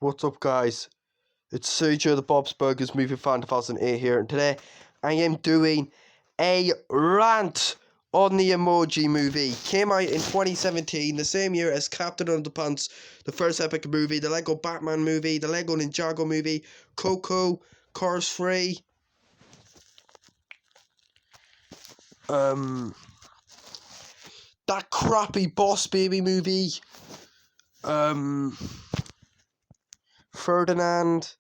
What's up, guys? It's Sergio the Bob's Burgers Movie Fan 2008 here, and today I am doing a rant on the Emoji movie. Came out in 2017, the same year as Captain Underpants, the first epic movie, the Lego Batman movie, the Lego Ninjago movie, Coco, Cars 3, that crappy Boss Baby movie, Ferdinand,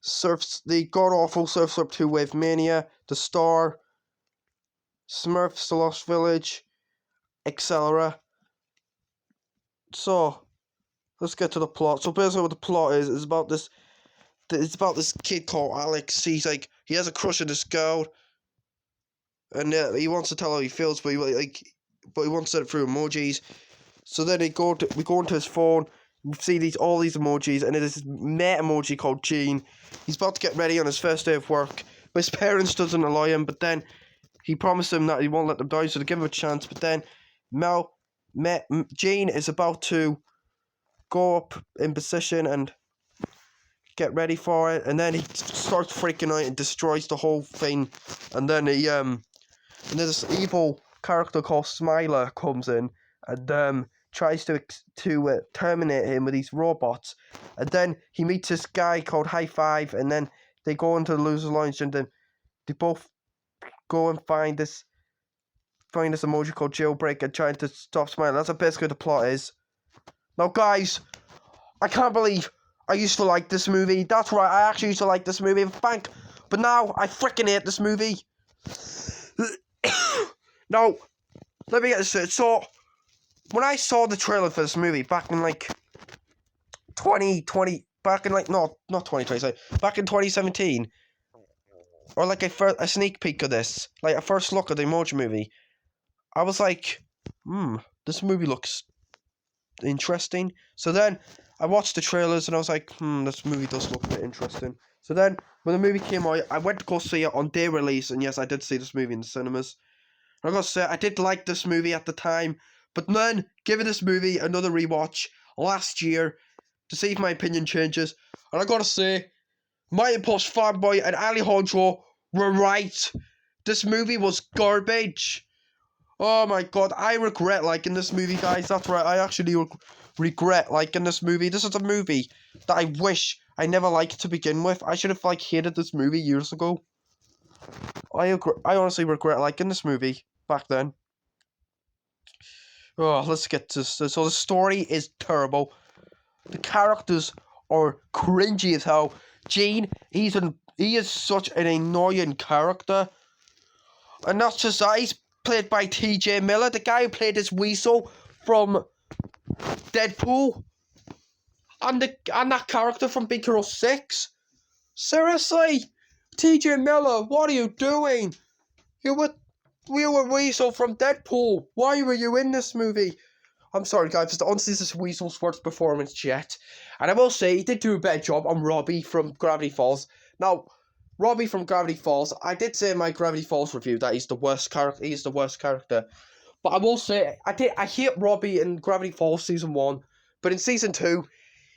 the god-awful Surf's Up 2 Wave Mania, The Star, Smurfs, The Lost Village, etc. So, let's get to the plot. So basically what the plot is about this, it's about this kid called Alex. He has a crush on this girl, and he wants to tell her how he feels, but he wants to set it through emojis. So then we go into his phone. We see all these emojis, and there's this mate emoji called Gene. He's about to get ready on his first day of work, but his parents doesn't allow him. But then he promised him that he won't let them die, so they give him a chance. But then Gene is about to go up in position and get ready for it, and then he starts freaking out and destroys the whole thing. And then and there's this evil character called Smiler comes in and tries to terminate him with these robots. And then he meets this guy called High Five, and then they go into the loser's lounge, and then they both go and find this emoji called Jailbreak and trying to stop Smiler. That's basically the plot is. Now, guys, I can't believe I used to like this movie. That's right, I actually used to like this movie, but now I freaking hate this movie. Now, let me get this straight. So, when I saw the trailer for this movie back in not 2020, back in 2017, or like a sneak peek of this, like a first look at the Emoji movie, I was like, this movie looks interesting. So then I watched the trailers and I was like, this movie does look a bit interesting. So then when the movie came out, I went to go see it on day release, and yes, I did see this movie in the cinemas. And I gotta say, I did like this movie at the time, but then giving this movie another rewatch last year to see if my opinion changes, and I gotta say, my Impulse fanboy and Alejandro were right. This movie was garbage. Oh my god, I regret liking this movie, guys. That's right, I actually regret liking this movie. This is a movie that I wish I never liked to begin with. I should have hated this movie years ago. I honestly regret liking this movie back then. Oh, let's get to this. So the story is terrible. The characters are cringy as hell. Gene, he is such an annoying character. And not just that, he's played by T.J. Miller, the guy who played this Weasel from Deadpool. And that character from Big Hero 6. Seriously? T.J. Miller, what are you doing? You were Weasel from Deadpool. Why were you in this movie? I'm sorry, guys, but honestly, this is Weasel's worst performance yet. And I will say, he did do a better job on Robbie from Gravity Falls. Now, Robbie from Gravity Falls, I did say in my Gravity Falls review that he's the worst character. He's the worst character. But I will say, I hate Robbie in Gravity Falls Season 1. But in Season 2,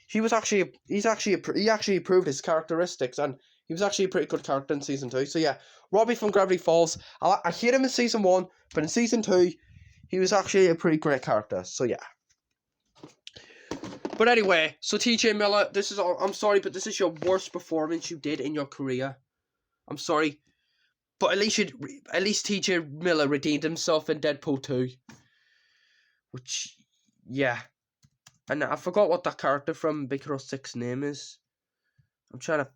he actually improved his characteristics, and he was actually a pretty good character in Season 2. So yeah, Robbie from Gravity Falls, I hate him in Season 1, but in Season 2, he was actually a pretty great character. So yeah. But anyway, so T.J. Miller, I'm sorry, but this is your worst performance you did in your career. I'm sorry, but at least T.J. Miller redeemed himself in Deadpool 2. Which, yeah. And I forgot what that character from Big Hero 6 name is. I'm trying to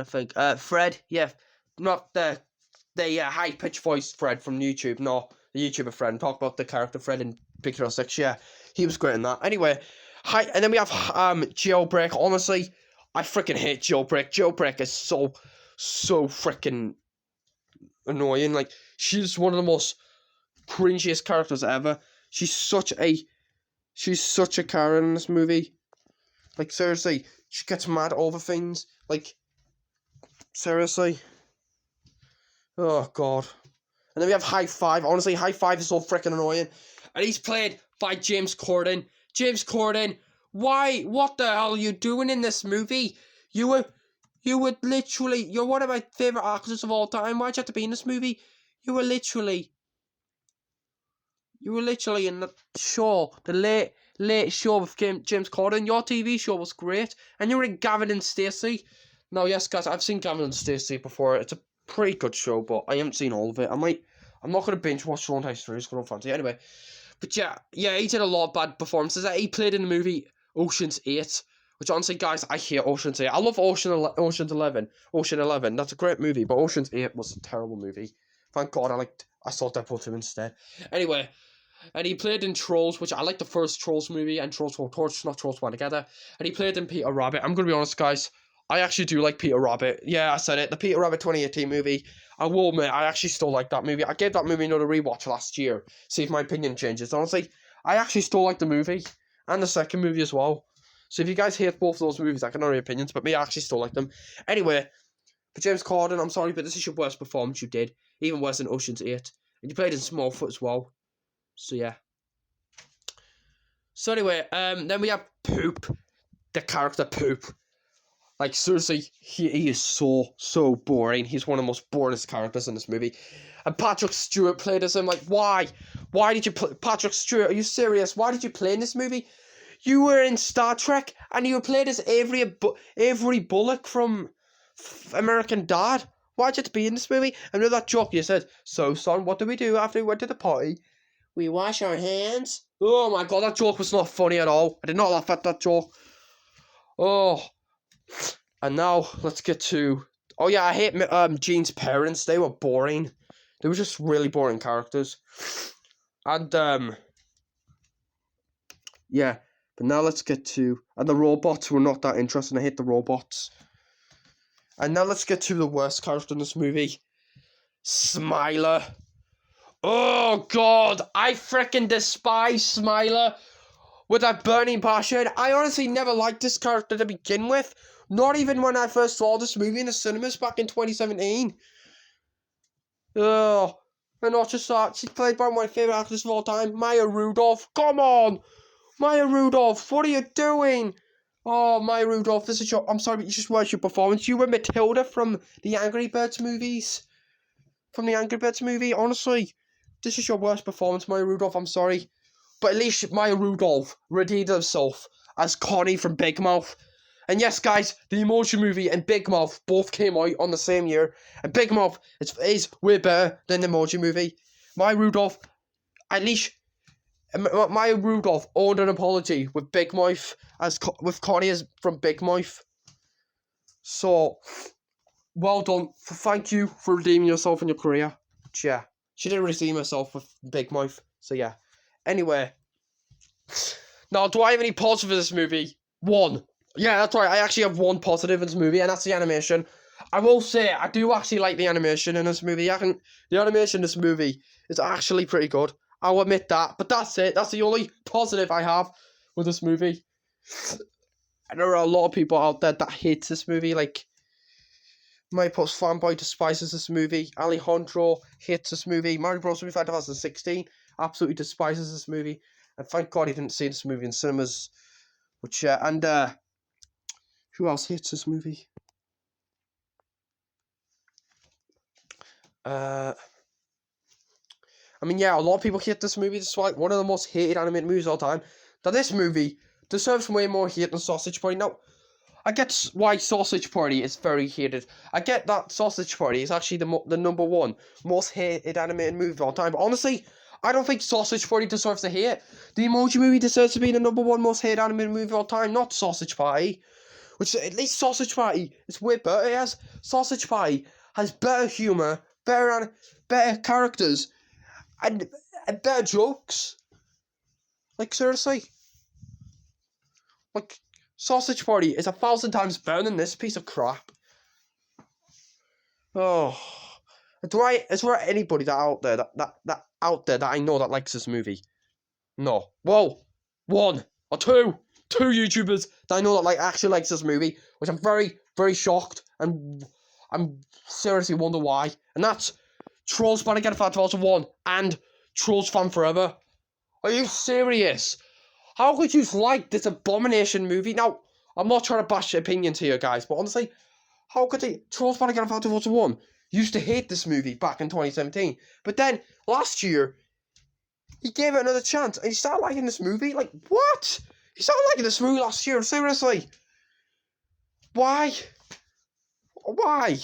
think. Fred, yeah, not the high pitched voice Fred from YouTube. No, the YouTuber Fred. Talk about the character Fred in Big Hero 6. Yeah, he was great in that. Anyway, and then we have Jailbreak. Honestly, I freaking hate Jailbreak. Jailbreak is so freaking annoying. Like, she's one of the most cringiest characters ever. She's such a Karen in this movie. Like, seriously, she gets mad over things. Like, seriously. Oh, God. And then we have High Five. Honestly, High Five is so freaking annoying. And he's played by James Corden. James Corden, why? What the hell are you doing in this movie? You were literally, you're one of my favorite actors of all time. Why'd you have to be in this movie? You were literally in the show, the late show with James Corden. Your TV show was great, and you were in Gavin and Stacey. Now, yes, guys, I've seen Gavin and Stacey before. It's a pretty good show, but I haven't seen all of it. I'm not gonna binge watch Sean History. It's gonna fancy anyway. But yeah, he did a lot of bad performances. He played in the movie Ocean's 8, which honestly, guys, I hate Ocean's 8. I love Ocean's 11. Ocean 11, that's a great movie, but Ocean's 8 was a terrible movie. Thank God I saw Deadpool 2 instead. Anyway, and he played in Trolls, which I like the first Trolls movie, and Trolls Were Torched, not Trolls One Together. And he played in Peter Rabbit. I'm going to be honest, guys, I actually do like Peter Rabbit. Yeah, I said it. The Peter Rabbit 2018 movie. I will admit, I actually still like that movie. I gave that movie another rewatch last year. See if my opinion changes. Honestly, I actually still like the movie. And the second movie as well. So if you guys hate both of those movies, I can know your opinions. But me, I actually still like them. Anyway, for James Corden, I'm sorry, but this is your worst performance you did. Even worse than Ocean's 8. And you played in Smallfoot as well. So yeah. So anyway, then we have Poop. The character Poop. Like, seriously, he is so boring. He's one of the most boringest characters in this movie. And Patrick Stewart played as him. Like, why? Why did you play... Patrick Stewart, are you serious? Why did you play in this movie? You were in Star Trek, and you played as Avery Bullock from American Dad. Why'd you have to be in this movie? And with that joke you said, so, son, what do we do after we went to the party? We wash our hands. Oh, my God, that joke was not funny at all. I did not laugh at that joke. Oh... And now, let's get to... Oh yeah, I hate Gene's parents. They were boring. They were just really boring characters. And, yeah. But now let's get to... And the robots were not that interesting. I hate the robots. And now let's get to the worst character in this movie. Smiler. Oh, God. I freaking despise Smiler with that burning passion. I honestly never liked this character to begin with. Not even when I first saw this movie in the cinemas back in 2017. Oh, and not just that, she's played by one of my favourite actors of all time, Maya Rudolph. Come on! Maya Rudolph, what are you doing? Oh, Maya Rudolph, this is your... I'm sorry, but you just watched your performance. You were Matilda from the Angry Birds movies. From the Angry Birds movie, honestly. This is your worst performance, Maya Rudolph, I'm sorry. But at least Maya Rudolph redeemed herself as Connie from Big Mouth. And yes, guys, the Emoji movie and Big Mouth both came out on the same year. And Big Mouth is way better than the Emoji movie. Maya Rudolph, at least, Maya Rudolph owed an apology with Big Mouth, with Connie as from Big Mouth. So, well done. Thank you for redeeming yourself in your career. Yeah, she didn't redeem herself with Big Mouth. So yeah. Anyway. Now, do I have any positives for this movie? One. Yeah, that's right. I actually have one positive in this movie, and that's the animation. I will say, I do actually like the animation in this movie. The animation in this movie is actually pretty good. I'll admit that. But that's it. That's the only positive I have with this movie. And there are a lot of people out there that hate this movie. Like, my post fanboy despises this movie. Alejandro hates this movie. Mario Bros. Movie 2016 absolutely despises this movie. And thank God he didn't see this movie in cinemas. Which, who else hates this movie? I mean, yeah, a lot of people hate this movie. It's like one of the most hated animated movies of all time. Now, this movie deserves way more hate than Sausage Party. Now, I get why Sausage Party is very hated. I get that Sausage Party is actually the number one most hated animated movie of all time. But honestly, I don't think Sausage Party deserves the hate. The Emoji Movie deserves to be the number one most hated animated movie of all time, not Sausage Party. Which, at least Sausage Party is way better. It has Sausage Party has better humour, better characters, and better jokes. Like, seriously. Like, Sausage Party is 1,000 times better than this piece of crap. Oh. Is there anybody out there that I know that likes this movie? No. Well, one or two YouTubers that I know that actually likes this movie, which I'm very, very shocked, and I'm seriously wonder why. And that's Trolls Fan Again 2001 and Trolls Fan Forever. Are you serious? How could you like this abomination movie? Now, I'm not trying to bash opinions here, guys, but honestly, how could they? Trolls Panic Grand Theft Auto 1 used to hate this movie back in 2017, but then last year he gave it another chance and he started liking this movie. Like, what? He started liking this movie last year. Seriously, why? Why?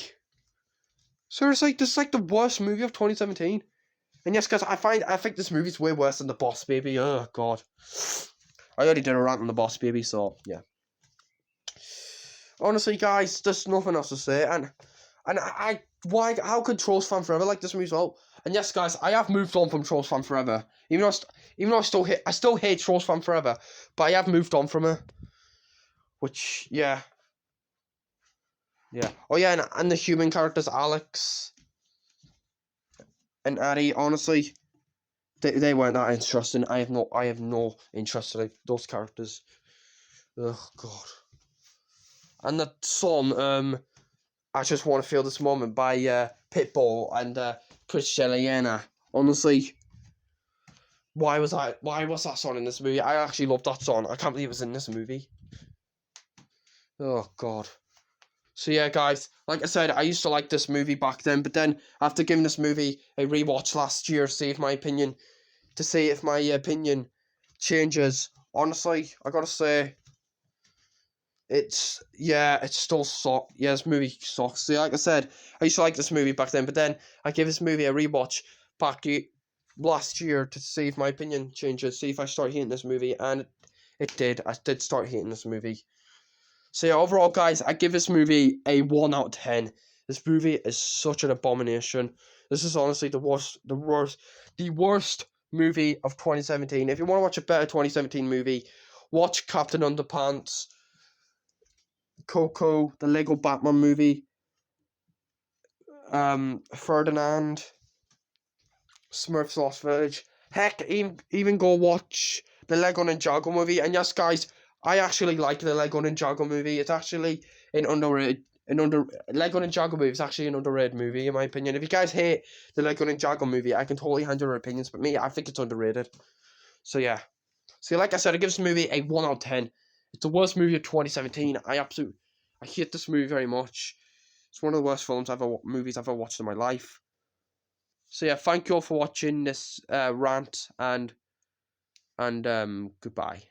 Seriously, this is like the worst movie of 2017. And yes, guys, I think this movie's way worse than The Boss Baby. Oh god, I already did a rant on The Boss Baby, so yeah. Honestly, guys, there's nothing else to say. And why? How could Trolls Fan Forever like this movie as well? And yes, guys, I have moved on from Trolls Fan Forever. Even though I still hate Trolls Fan Forever, but I have moved on from it. Which, yeah. Oh yeah, and the human characters, Alex and Addie, honestly, they weren't that interesting. I have no interest in those characters. Oh god. And the song, I Just Want to Feel This Moment by Pitbull and Priscilla. Honestly, why was that song in this movie? I actually love that song. I can't believe it was in this movie. Oh god. So yeah, guys, like I said, I used to like this movie back then, but then after giving this movie a rewatch last year, to see if my opinion changes. Honestly, I gotta say, it's still sucks. Yeah, this movie sucks. See, like I said, I used to like this movie back then, but then I gave this movie a rewatch back last year to see if my opinion changes, see if I start hating this movie, and it did. I did start hating this movie. So yeah, overall, guys, I give this movie a 1 out of 10. This movie is such an abomination. This is honestly the worst movie of 2017. If you want to watch a better 2017 movie, watch Captain Underpants, Coco, the Lego Batman movie, Ferdinand, Smurfs Lost Village. Heck, even go watch the Lego Ninjago movie. And yes, guys, I actually like the Lego Ninjago movie. It's actually Lego Ninjago movie is actually an underrated movie, in my opinion. If you guys hate the Lego Ninjago movie, I can totally handle your opinions, but me, I think it's underrated. So yeah. So like I said, I give this movie a 1 out of 10. It's the worst movie of 2017. I hate this movie very much. It's one of the worst movies I've ever watched in my life. So yeah, thank you all for watching this rant, and goodbye.